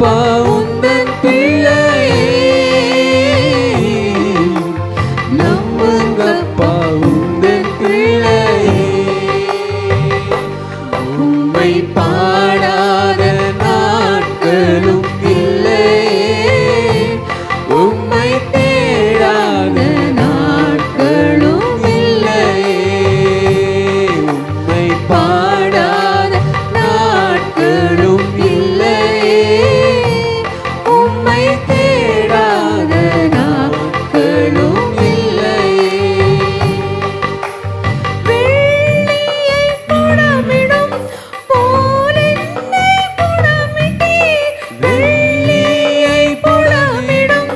நம்புங்கப்பா உந்தன் பிள்ளையே, நம்புங்கப்பா உந்தன் பிள்ளையே. உம்மை பாடாத நாட்களும் இல்லையே, உம்மை தேடாத நாட்களும் இல்லையே. உம்மை பாடாத நாட்களும் இல்லையே, உம்மை தேடாத நாட்களும் இல்லையே. வெள்ளியை புடமிடும் போல் என்னை புடமிட்டீர், வெள்ளியை புடமிடும்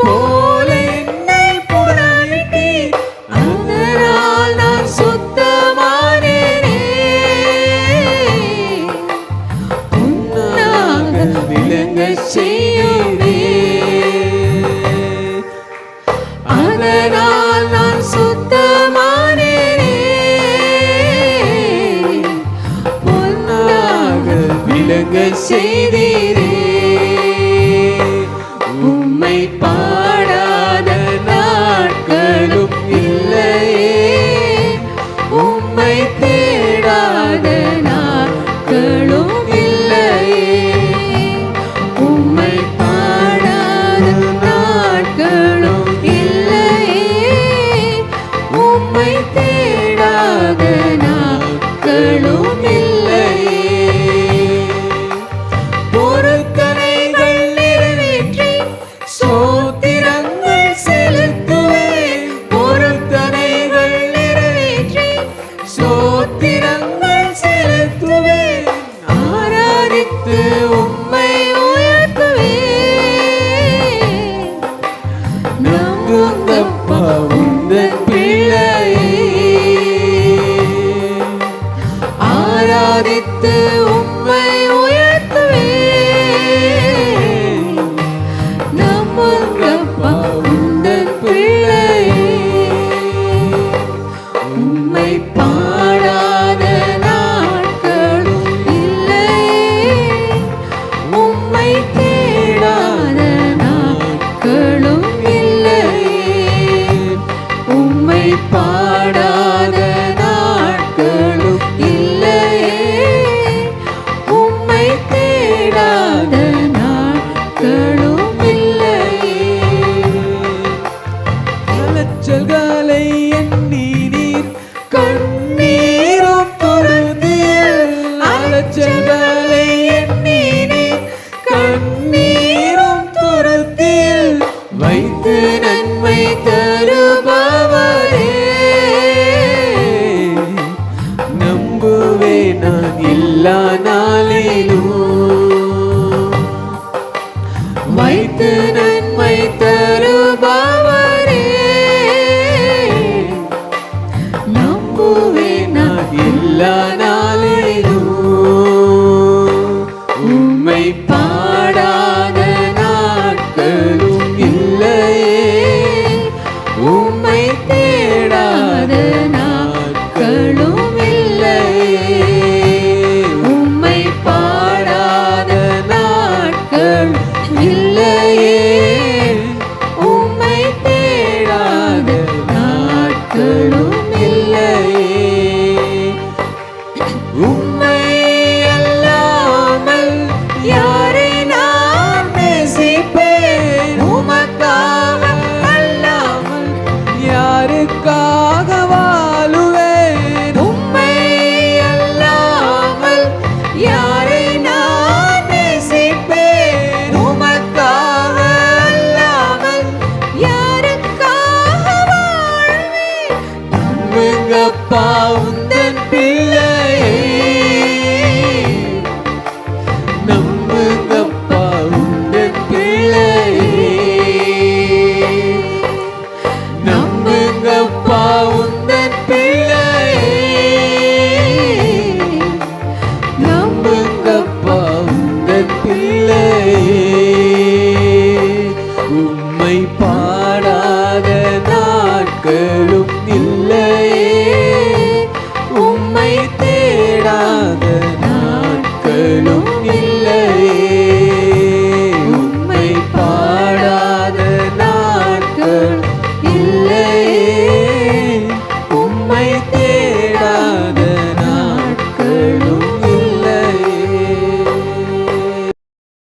போல் என்னை புடமிட்டீர். அதனால் நான் சுத்தமானேனே, உன்னாக விளங்கச் செய்யுமே. அதனால் நான் சுத்தமானேனே, பொன்னாக விளங்கச் செய்தீரே. உம்மை பாடாத நாட்களும் இல்லையே, உம்மை தேடாத நாட்களும் இல்லையே. உம்மை பாடாத நாட்களும் இல்லையே, உம்மை தேடாத நாட்களும் இல்லையே. பொருத்தனைகள் நிறைவேற்றி ஸ்தோத்திரங்கள் செலுத்துவேன், பொருத்தனைகள் நிறைவேற்றி ஸ்தோத்திரங்கள் செலுத்துவேன். ஆராதித்து உம்மை உயர்த்துவேன். நம்புங்கப்பா உந்தன் பிள்ளையே, ஆராதித்து உம்மை உயர்த்துவேன். நம்புங்கப்பா உந்தன் பிள்ளையே. உம்மை பாடாத நாட்களும் இல்லையே, உம்மை தேடாத